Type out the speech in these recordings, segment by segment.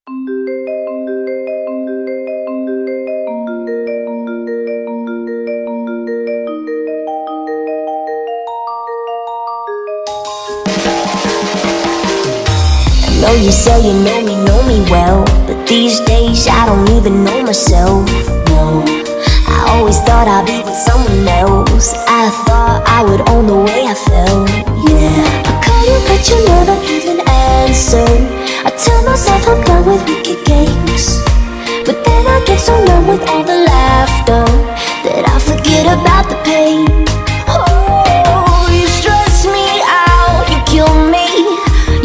know you say you know me well, but these days I don't even know myself, no. I always thought I'd be with someone else. I thought I would own the way I felt, yeah. I call you but you never even answer. I tell myself I'm done with wicked games, but then I get so numb with all the laughter that I forget about the pain. Oh, you stress me out, you kill me,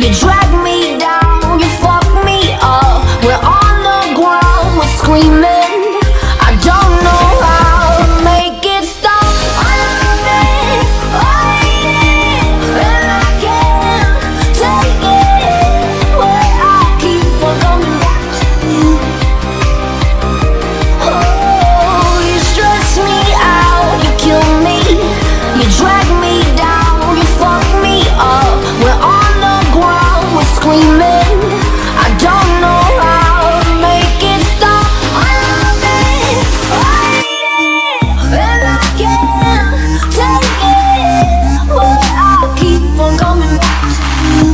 you drag me down, you fuck me up. We're on the ground, we're screaming. I don't know how to make it stop. I love it, I hate it, and I can't take it. But I keep on coming back to you. Oh, you stress me out, you kill me, you drag me down, you fuck me up. We're on the ground, we're screaming. I don't know how to make it stop. I love it, I hate it, and I can't take it. But I keep on coming back to you.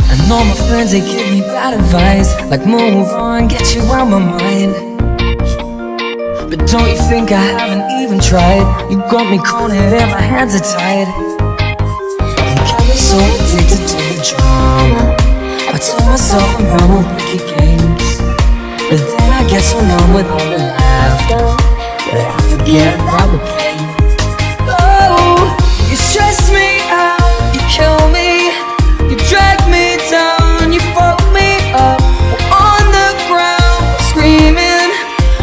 And all my friends, they give me bad advice, like move on, get you out my mind. But don't you think I haven't even tried? You got me cornered and my hands are tied. You got me so addicted to the drama. I tell myself I'm done with wicked games, but then I get so numb with all the laughter that I forget about the pain. Oh, you stress me out, you kill me, you drag me down, you fuck me up. We're on the ground, screaming.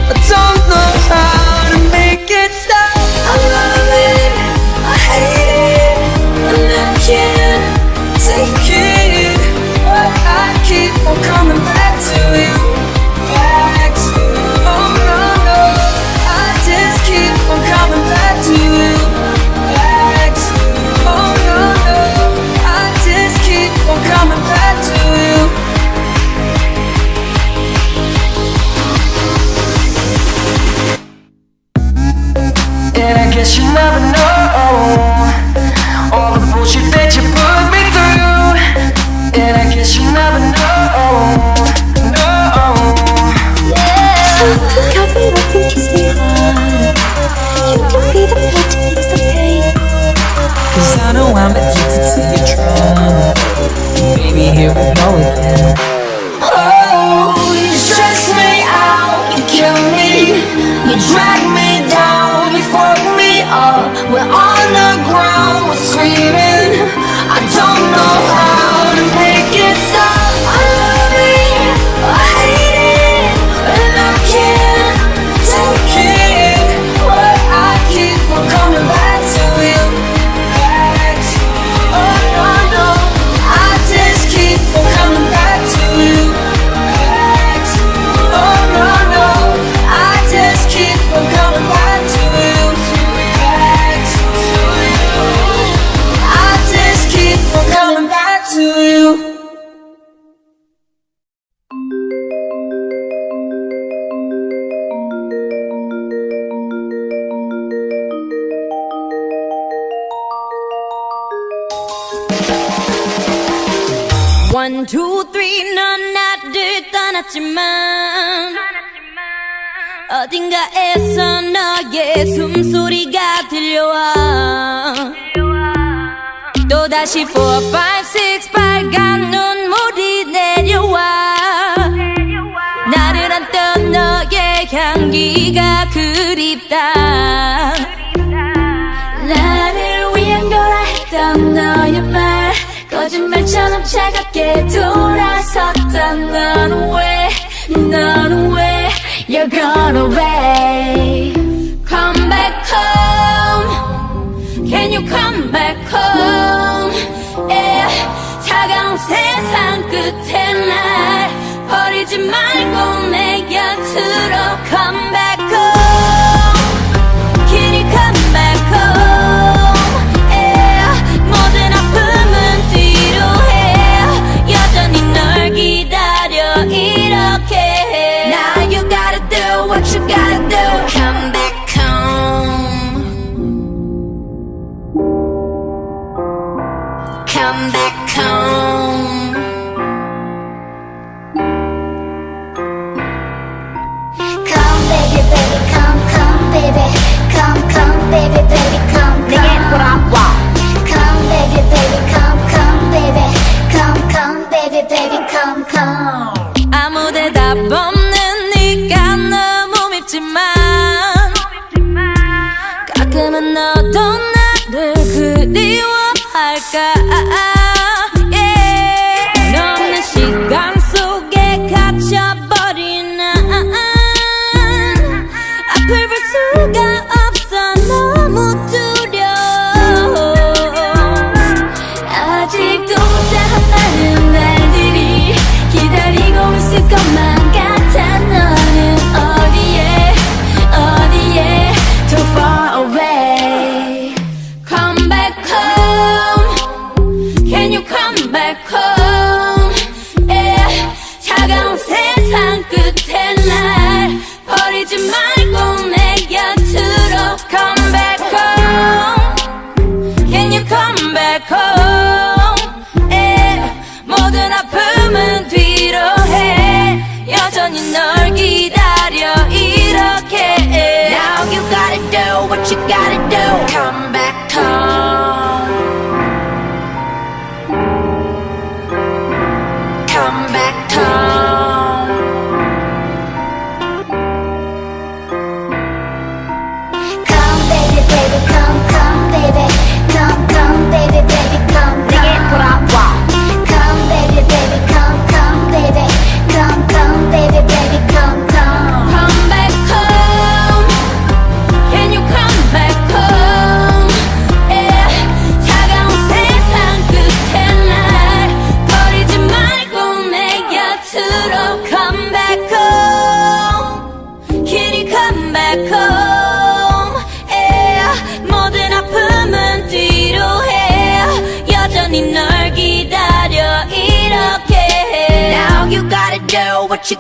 I don't know how to make it stop. I love it, I hate it, and I can't take it. But I keep on coming back to you, back to you. Oh no, no, I just keep on coming back to you, back to you. Oh no, no, I just keep on coming back to you. And I guess you never know all the bullshit that you put me through. And I guess you never know, no. So you can be the thing, kiss me hard. You can be the pain to fix the pain. Cause I know I'm addicted to your drama. Baby, here we go again. Oh, you stress me out, you kill me, you drag me down, you fuck me up. We're on the ground, we're screaming. I don't know how to make it stop. I love it, I hate it, and I can't take it. But I keep on coming back to you, back to you. Oh no, no, I just keep on coming back to you, back to you. Oh no, no, I just keep on coming back to you, back to you. I just keep on coming back to you. One, two, three, 넌 나를 떠났지만 어딘가에서 너의 숨소리가 들려와. 또다시 4, 5, 6 빨간 눈물이 내려와. 나를 안던 너의 향기가 그립다. 나를 위한 거라 했던 너의 말 거짓말처럼 차갑게 돌아섰던 넌 왜 You're gone away. Come back home. Can you come back home? Yeah. 차가운 끝에 날 버리지 말고 내 곁으로 come back home. Can you come back home? Yeah. 모든 아픔은 뒤로 해. 여전히 널 기다려 이렇게 해. Now you gotta do what you gotta do. Come back home. Come back home. Come baby baby come baby come baby baby come 내게 돌아와. Come baby baby come baby come baby baby come 아무 대답 없는 네가 너무 밉지만 가끔은 너도 나를 그리워할까. Yeah. 없는 시간 속에 갇혀버린 난 앞을 볼 수가 없어. 너무 두려워. 아직도 다른 날들이 기다리고 있을 것만 같아. 너는 어디에 too far away. Come back home. Can you come back home? Yeah. 차가운 세상 끝에 날 버리지 말고 내 곁으로 come back home. Can you come back home? Yeah. 모든 아픔은 뒤로 해. 여전히 널 기다려 이렇게 해. Now you gotta do what you gotta do. Come back home. Come back home. Come baby baby come baby come baby baby come 내게 돌아와. Come baby baby come baby come baby baby come Come back home. Can you come back home? Yeah. 차가운 세상 끝에 날 버리지 말고 내 곁으로 come back home. Can you come back home? Yeah. 모든 아픔은 뒤로 해. 여전히 널 기다려 이렇게 해. Now you gotta do what you